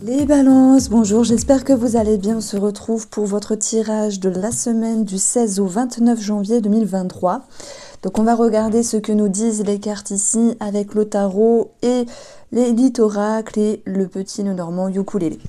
Les balances, bonjour, j'espère que vous allez bien. On se retrouve pour votre tirage de la semaine du 16 au 29 janvier 2023. Donc on va regarder ce que nous disent les cartes ici avec le tarot et les lits oracles et le petit nœud normand ukulélé.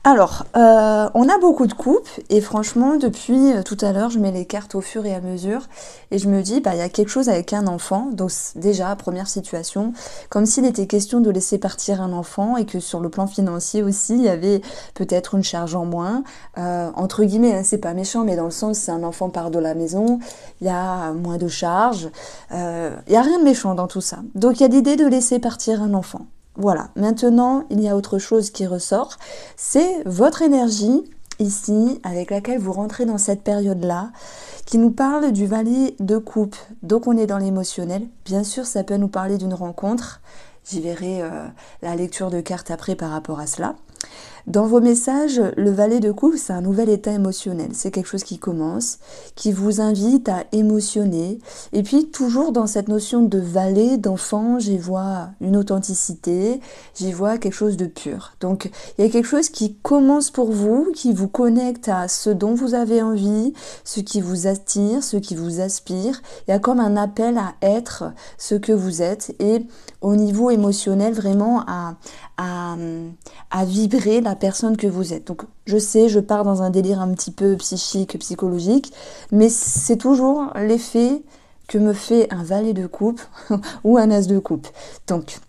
Alors, on a beaucoup de coupes et franchement, depuis tout à l'heure, je mets les cartes au fur et à mesure et je me dis, il y a quelque chose avec un enfant. Donc déjà, première situation, comme s'il était question de laisser partir un enfant et que sur le plan financier aussi, il y avait peut-être une charge en moins. Entre guillemets, hein, c'est pas méchant, mais dans le sens, si un enfant part de la maison, il y a moins de charges. Il n'y a rien de méchant dans tout ça. Donc il y a l'idée de laisser partir un enfant. Voilà, maintenant, il y a autre chose qui ressort, c'est votre énergie ici, avec laquelle vous rentrez dans cette période-là, qui nous parle du valet de coupe. Donc on est dans l'émotionnel. Bien sûr, ça peut nous parler d'une rencontre. J'y verrai la lecture de cartes après par rapport à cela. Dans vos messages, le valet de coupe, c'est un nouvel état émotionnel. C'est quelque chose qui commence, qui vous invite à émotionner. Et puis, toujours dans cette notion de valet, d'enfant, j'y vois une authenticité, j'y vois quelque chose de pur. Donc, il y a quelque chose qui commence pour vous, qui vous connecte à ce dont vous avez envie, ce qui vous attire, ce qui vous aspire. Il y a comme un appel à être ce que vous êtes et au niveau émotionnel, vraiment à vibrer la personne que vous êtes. Donc je sais, je pars dans un délire un petit peu psychique, psychologique, mais c'est toujours l'effet que me fait un valet de coupe ou un as de coupe. Donc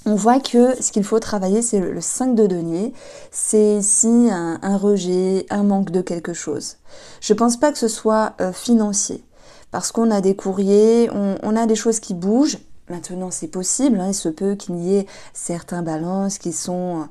on voit que ce qu'il faut travailler, c'est le 5 de denier. C'est ici un rejet, un manque de quelque chose. Je ne pense pas que ce soit financier, parce qu'on a des courriers, on a des choses qui bougent. Maintenant, c'est possible, il se peut qu'il y ait certains balances qui soient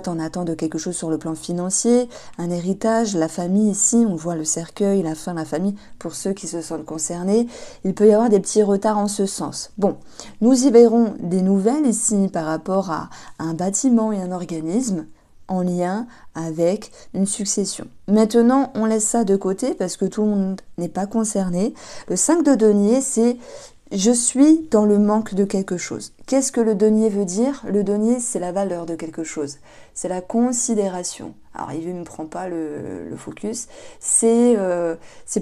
en attente de quelque chose sur le plan financier, un héritage, la famille ici, on voit le cercueil, la fin, la famille, pour ceux qui se sentent concernés, il peut y avoir des petits retards en ce sens. Bon, nous y verrons des nouvelles ici par rapport à un bâtiment et un organisme en lien avec une succession. Maintenant, on laisse ça de côté parce que tout le monde n'est pas concerné. Le 5 de denier, c'est je suis dans le manque de quelque chose. Qu'est-ce que le denier veut dire? Le denier, c'est la valeur de quelque chose. C'est la considération. Alors, il ne me prend pas le focus. C'est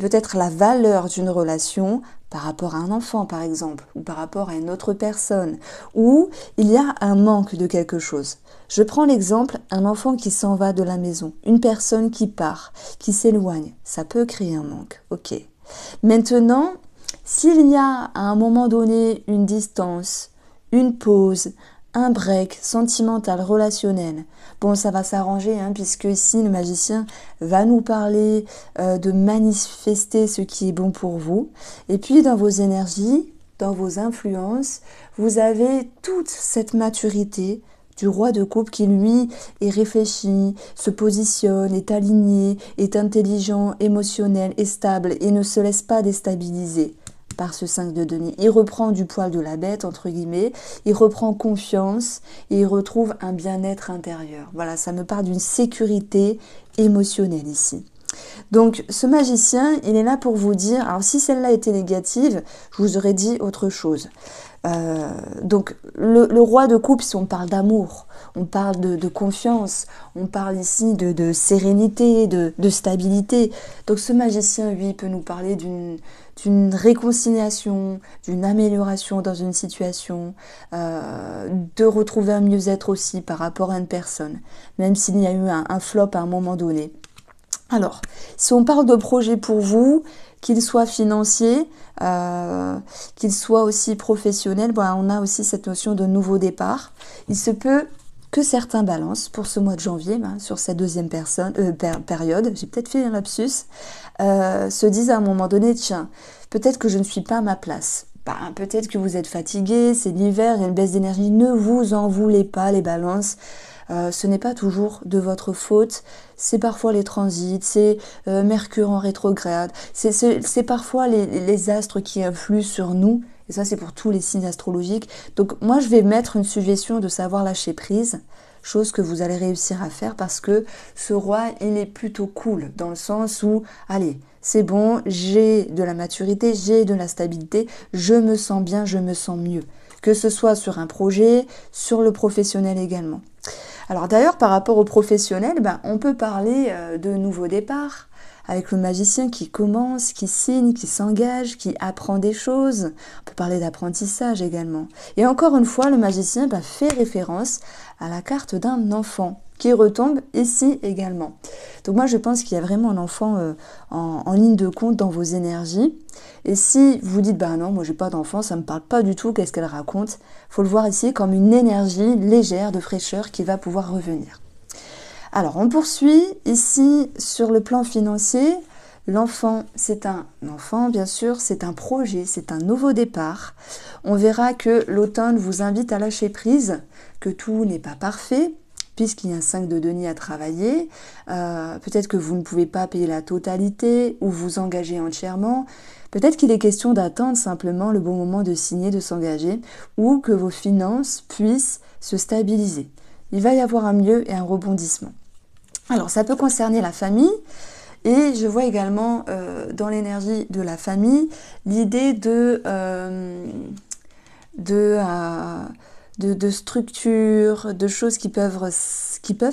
peut-être la valeur d'une relation par rapport à un enfant, par exemple, ou par rapport à une autre personne, où il y a un manque de quelque chose. Je prends l'exemple, un enfant qui s'en va de la maison, une personne qui part, qui s'éloigne. Ça peut créer un manque, ok. Maintenant, s'il y a à un moment donné une distance, une pause, un break sentimental, relationnel, bon ça va s'arranger puisque ici le magicien va nous parler de manifester ce qui est bon pour vous. Et puis dans vos énergies, dans vos influences, vous avez toute cette maturité du roi de coupe qui lui est réfléchi, se positionne, est aligné, est intelligent, émotionnel, est stable et ne se laisse pas déstabiliser par ce 5 de denier. Il reprend du poil de la bête, entre guillemets, il reprend confiance et il retrouve un bien-être intérieur. Voilà, ça me parle d'une sécurité émotionnelle ici. Donc ce magicien, il est là pour vous dire, alors si celle-là était négative, je vous aurais dit autre chose. Donc le roi de coupe, si on parle d'amour, on parle de confiance, on parle ici de sérénité, de stabilité. Donc ce magicien, lui, peut nous parler d'une réconciliation, d'une amélioration dans une situation, de retrouver un mieux-être aussi par rapport à une personne, même s'il y a eu un flop à un moment donné. Alors, si on parle de projet pour vous, qu'il soit financier, qu'il soit aussi professionnel, on a aussi cette notion de nouveau départ. Il se peut que certains balances pour ce mois de janvier, sur cette deuxième période, j'ai peut-être fait un lapsus, se disent à un moment donné, tiens, peut-être que je ne suis pas à ma place. Peut-être que vous êtes fatigué, c'est l'hiver, il y a une baisse d'énergie, ne vous en voulez pas les balances. Ce n'est pas toujours de votre faute, c'est parfois les transits, c'est Mercure en rétrograde, c'est parfois les astres qui influent sur nous, et ça c'est pour tous les signes astrologiques. Donc moi je vais mettre une suggestion de savoir lâcher prise, chose que vous allez réussir à faire parce que ce roi il est plutôt cool, dans le sens où, allez, c'est bon, j'ai de la maturité, j'ai de la stabilité, je me sens bien, je me sens mieux. Que ce soit sur un projet, sur le professionnel également. Alors d'ailleurs, par rapport aux professionnels, on peut parler de nouveaux départs, avec le magicien qui commence, qui signe, qui s'engage, qui apprend des choses. On peut parler d'apprentissage également. Et encore une fois, le magicien fait référence à la carte d'un enfant qui retombe ici également. Donc moi, je pense qu'il y a vraiment un enfant en ligne de compte dans vos énergies. Et si vous dites, non, moi j'ai pas d'enfant, ça me parle pas du tout, qu'est-ce qu'elle raconte? Faut le voir ici comme une énergie légère de fraîcheur qui va pouvoir revenir. Alors, on poursuit ici sur le plan financier. L'enfant, c'est un enfant, bien sûr, c'est un projet, c'est un nouveau départ. On verra que l'automne vous invite à lâcher prise, que tout n'est pas parfait, puisqu'il y a un 5 de denier à travailler. Peut-être que vous ne pouvez pas payer la totalité ou vous engager entièrement. Peut-être qu'il est question d'attendre simplement le bon moment de signer, de s'engager, ou que vos finances puissent se stabiliser. Il va y avoir un mieux et un rebondissement. Alors, ça peut concerner la famille, et je vois également dans l'énergie de la famille l'idée de structure, de choses qui peuvent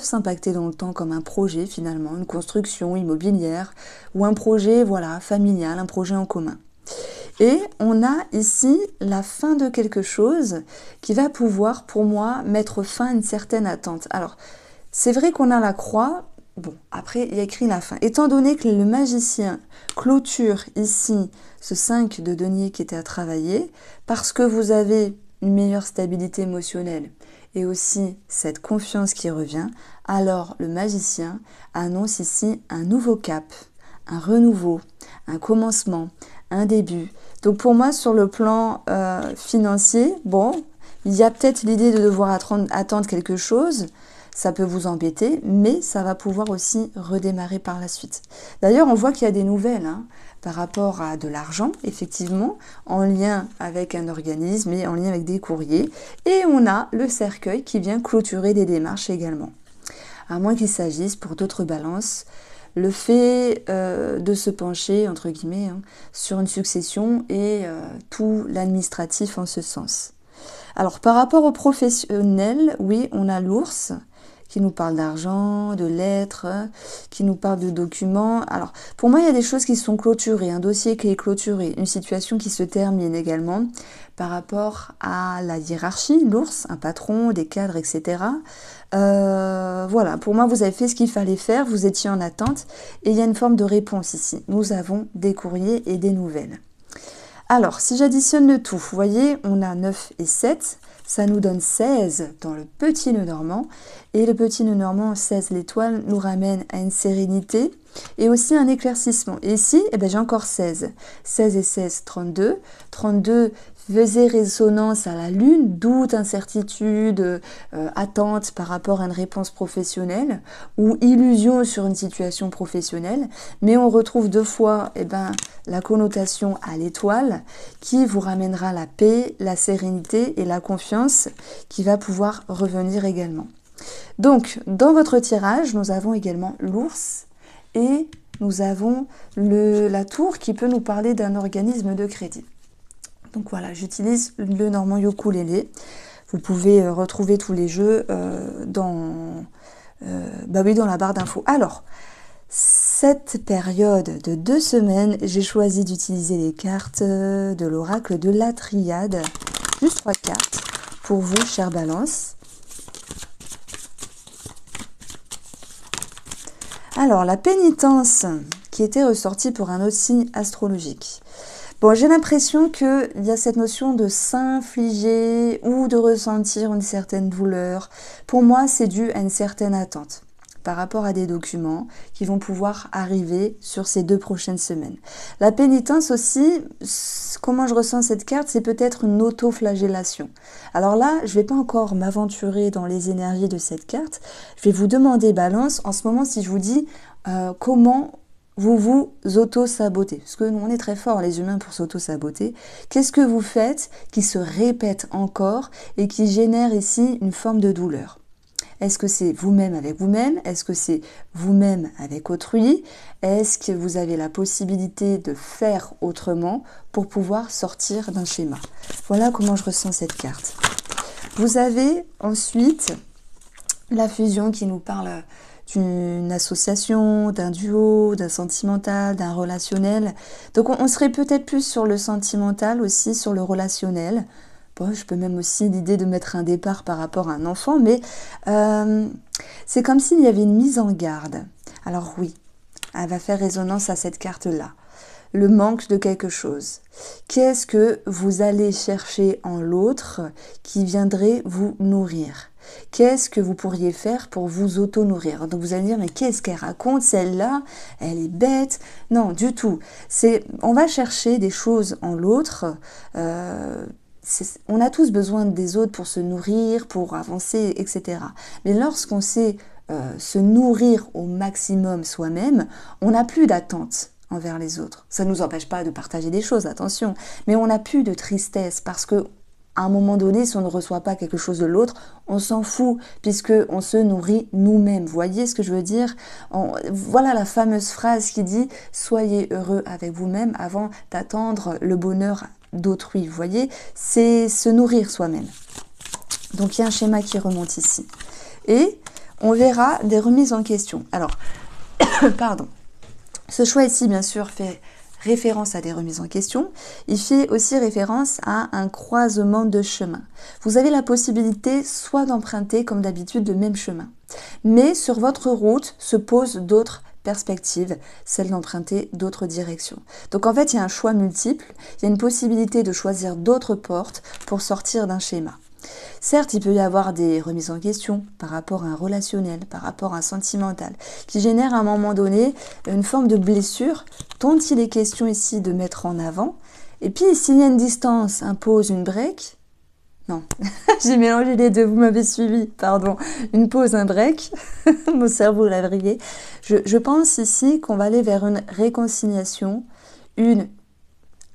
s'impacter dans le temps, comme un projet finalement, une construction immobilière, ou un projet familial, un projet en commun. Et on a ici la fin de quelque chose qui va pouvoir, pour moi, mettre fin à une certaine attente. Alors, c'est vrai qu'on a la croix, après il y a écrit la fin. Étant donné que le magicien clôture ici ce 5 de denier qui était à travailler, parce que vous avez une meilleure stabilité émotionnelle et aussi cette confiance qui revient, alors le magicien annonce ici un nouveau cap, un renouveau, un commencement, un début. Donc pour moi, sur le plan financier, il y a peut-être l'idée de devoir attendre quelque chose. Ça peut vous embêter, mais ça va pouvoir aussi redémarrer par la suite. D'ailleurs, on voit qu'il y a des nouvelles par rapport à de l'argent, effectivement, en lien avec un organisme et en lien avec des courriers. Et on a le cercueil qui vient clôturer des démarches également. À moins qu'il s'agisse pour d'autres balances, le fait de se pencher, entre guillemets, sur une succession et tout l'administratif en ce sens. Alors, par rapport aux professionnels, oui, on a l'ours qui nous parle d'argent, de lettres, qui nous parle de documents. Alors, pour moi, il y a des choses qui sont clôturées, un dossier qui est clôturé, une situation qui se termine également par rapport à la hiérarchie, l'ours, un patron, des cadres, etc. Voilà, pour moi, vous avez fait ce qu'il fallait faire, vous étiez en attente, et il y a une forme de réponse ici. Nous avons des courriers et des nouvelles. Alors, si j'additionne le tout, vous voyez, on a 9 et 7, ça nous donne 16 dans le petit nœud normand. Et le petit nœud normand, 16 l'étoile, nous ramène à une sérénité et aussi un éclaircissement. Et ici, j'ai encore 16. 16 et 16, 32. 32 faisait résonance à la lune, doute, incertitude, attente par rapport à une réponse professionnelle ou illusion sur une situation professionnelle. Mais on retrouve deux fois la connotation à l'étoile qui vous ramènera la paix, la sérénité et la confiance qui va pouvoir revenir également. Donc, dans votre tirage, nous avons également l'ours et nous avons la tour qui peut nous parler d'un organisme de crédit. Donc voilà, j'utilise le Normand Ukulélé. Vous pouvez retrouver tous les jeux dans la barre d'infos. Alors, cette période de 2 semaines, j'ai choisi d'utiliser les cartes de l'oracle de la Triade. Juste 3 cartes pour vous, chère Balance. Alors, la pénitence qui était ressortie pour un autre signe astrologique. Bon, j'ai l'impression qu'il y a cette notion de s'infliger ou de ressentir une certaine douleur. Pour moi, c'est dû à une certaine attente par rapport à des documents qui vont pouvoir arriver sur ces 2 prochaines semaines. La pénitence aussi, comment je ressens cette carte, c'est peut-être une auto-flagellation. Alors là, je ne vais pas encore m'aventurer dans les énergies de cette carte. Je vais vous demander, Balance, en ce moment, si je vous dis comment vous vous auto-sabotez. Parce que nous, on est très forts, les humains, pour s'auto-saboter. Qu'est-ce que vous faites qui se répète encore et qui génère ici une forme de douleur? Est-ce que c'est vous-même avec vous-même? Est-ce que c'est vous-même avec autrui? Est-ce que vous avez la possibilité de faire autrement pour pouvoir sortir d'un schéma? Voilà comment je ressens cette carte. Vous avez ensuite La fusion qui nous parle d'une association, d'un duo, d'un sentimental, d'un relationnel. Donc on serait peut-être plus sur le sentimental aussi, sur le relationnel. Bon, je peux même aussi l'idée de mettre un départ par rapport à un enfant, mais c'est comme s'il y avait une mise en garde. Alors oui, elle va faire résonance à cette carte-là. Le manque de quelque chose. Qu'est-ce que vous allez chercher en l'autre qui viendrait vous nourrir? Qu'est-ce que vous pourriez faire pour vous auto-nourrir? Donc vous allez dire, mais qu'est-ce qu'elle raconte celle-là? Elle est bête. Non, du tout. On va chercher des choses en l'autre. On a tous besoin des autres pour se nourrir, pour avancer, etc. Mais lorsqu'on sait se nourrir au maximum soi-même, on n'a plus d'attente envers les autres. Ça ne nous empêche pas de partager des choses, attention, mais on n'a plus de tristesse parce que à un moment donné, si on ne reçoit pas quelque chose de l'autre, on s'en fout puisque on se nourrit nous-mêmes. Vous voyez ce que je veux dire? Voilà la fameuse phrase qui dit « Soyez heureux avec vous-même avant d'attendre le bonheur d'autrui ». Vous voyez? C'est se nourrir soi-même. Donc il y a un schéma qui remonte ici. Et on verra des remises en question. Alors, pardon. Ce choix ici, bien sûr, fait référence à des remises en question. Il fait aussi référence à un croisement de chemins. Vous avez la possibilité soit d'emprunter, comme d'habitude, le même chemin. Mais sur votre route se posent d'autres perspectives, celle d'emprunter d'autres directions. Donc en fait, il y a un choix multiple. Il y a une possibilité de choisir d'autres portes pour sortir d'un schéma. Certes, il peut y avoir des remises en question par rapport à un relationnel, par rapport à un sentimental, qui génère à un moment donné une forme de blessure, dont il est question ici de mettre en avant. Et puis, s'il y a une distance impose une break, non, j'ai mélangé les deux, vous m'avez suivi, pardon, une pause, un break, mon cerveau l'a vrillé. Je pense ici qu'on va aller vers une réconciliation, une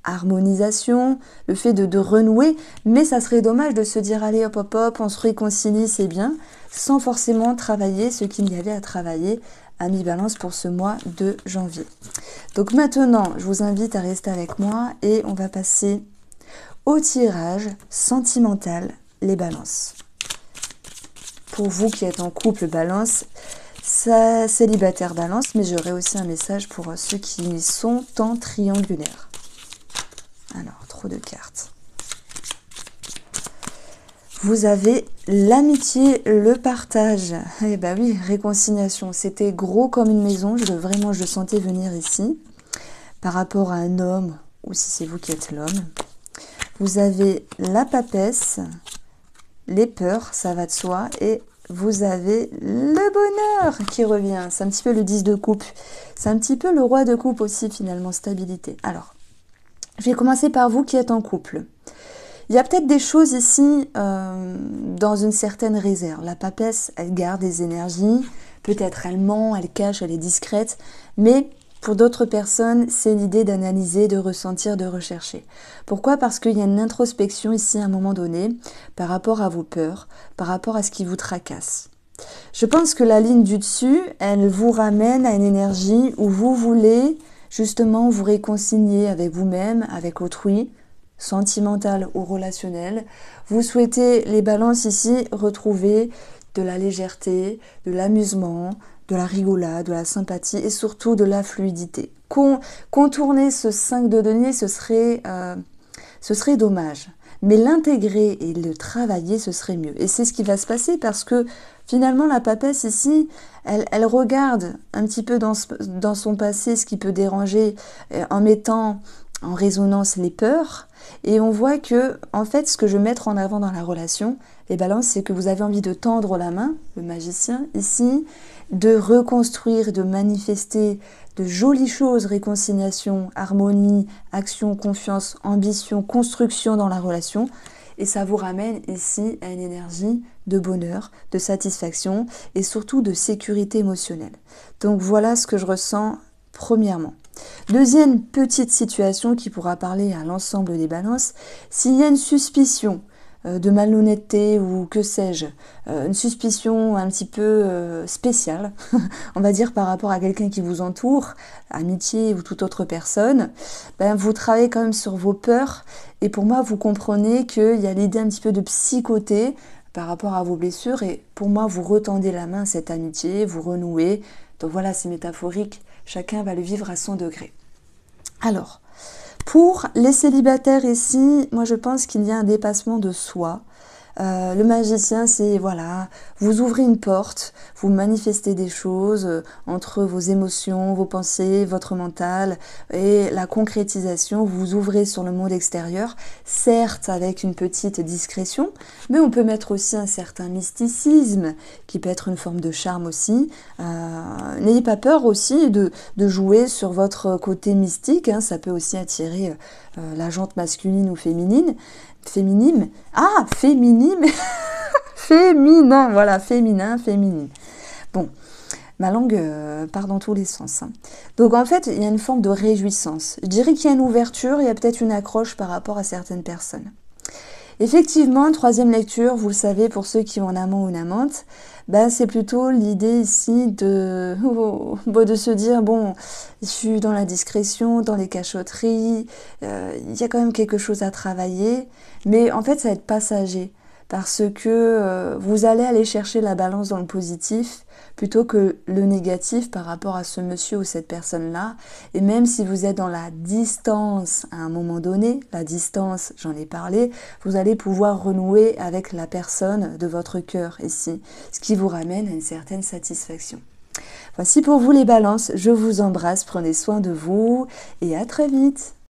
harmonisation, le fait de renouer, mais ça serait dommage de se dire allez hop hop hop, on se réconcilie, c'est bien, sans forcément travailler ce qu'il y avait à travailler à mi-balance pour ce mois de janvier. Donc maintenant, je vous invite à rester avec moi et on va passer au tirage sentimental, les balances. Pour vous qui êtes en couple balance, ça, célibataire balance, mais j'aurai aussi un message pour ceux qui sont en triangulaire. Alors, trop de cartes. Vous avez l'amitié, le partage. Eh ben oui, réconciliation. C'était gros comme une maison. Je le sentais venir ici. Par rapport à un homme, ou si c'est vous qui êtes l'homme. Vous avez la papesse, les peurs, ça va de soi. Et vous avez le bonheur qui revient. C'est un petit peu le 10 de coupe. C'est un petit peu le roi de coupe aussi, finalement, stabilité. Alors, je vais commencer par vous qui êtes en couple. Il y a peut-être des choses ici dans une certaine réserve. La papesse, elle garde des énergies. Peut-être elle ment, elle cache, elle est discrète. Mais pour d'autres personnes, c'est l'idée d'analyser, de ressentir, de rechercher. Pourquoi? Parce qu'il y a une introspection ici à un moment donné par rapport à vos peurs, par rapport à ce qui vous tracasse. Je pense que la ligne du dessus, elle vous ramène à une énergie où vous voulez justement vous réconcilier avec vous-même, avec autrui, sentimental ou relationnel. Vous souhaitez, les balances ici, retrouver de la légèreté, de l'amusement, de la rigolade, de la sympathie et surtout de la fluidité. Contourner ce 5 de denier, ce serait dommage. Mais l'intégrer et le travailler, ce serait mieux. Et c'est ce qui va se passer parce que finalement, la papesse ici, elle regarde un petit peu dans son passé ce qui peut déranger en mettant en résonance les peurs. Et on voit que, en fait, ce que je veux mettre en avant dans la relation, les balances, c'est que vous avez envie de tendre la main, le magicien ici, de reconstruire, de manifester de jolies choses, réconciliation, harmonie, action, confiance, ambition, construction dans la relation. Et ça vous ramène ici à une énergie de bonheur, de satisfaction et surtout de sécurité émotionnelle. Donc voilà ce que je ressens premièrement. Deuxième petite situation qui pourra parler à l'ensemble des balances, s'il y a une suspicion de malhonnêteté ou que sais-je, une suspicion un petit peu spéciale, on va dire par rapport à quelqu'un qui vous entoure, amitié ou toute autre personne, ben vous travaillez quand même sur vos peurs et pour moi vous comprenez qu'il y a l'idée un petit peu de psychoter par rapport à vos blessures et pour moi, vous retendez la main à cette amitié, vous renouez. Donc voilà, c'est métaphorique, chacun va le vivre à son degré. Alors, pour les célibataires ici, moi je pense qu'il y a un dépassement de soi. Le magicien, c'est voilà, vous ouvrez une porte, vous manifestez des choses entre vos émotions, vos pensées, votre mental et la concrétisation, vous ouvrez sur le monde extérieur, certes avec une petite discrétion, mais on peut mettre aussi un certain mysticisme qui peut être une forme de charme aussi. N'ayez pas peur aussi de jouer sur votre côté mystique, hein, ça peut aussi attirer la jante masculine ou féminine. Féminine. Ah, féminine. Féminin, voilà, féminin, féminine. Bon, ma langue part dans tous les sens. Hein. Donc en fait, il y a une forme de réjouissance. Je dirais qu'il y a une ouverture, il y a peut-être une accroche par rapport à certaines personnes. Effectivement, troisième lecture, vous le savez, pour ceux qui ont un amant ou une amante, ben, c'est plutôt l'idée ici de se dire, bon, je suis dans la discrétion, dans les cachotteries, il y a quand même quelque chose à travailler, mais en fait, ça va être passager, parce que vous allez aller chercher la balance dans le positif, plutôt que le négatif par rapport à ce monsieur ou cette personne-là. Et même si vous êtes dans la distance à un moment donné, la distance, j'en ai parlé, vous allez pouvoir renouer avec la personne de votre cœur ici, ce qui vous ramène à une certaine satisfaction. Voici pour vous les balances, je vous embrasse, prenez soin de vous et à très vite.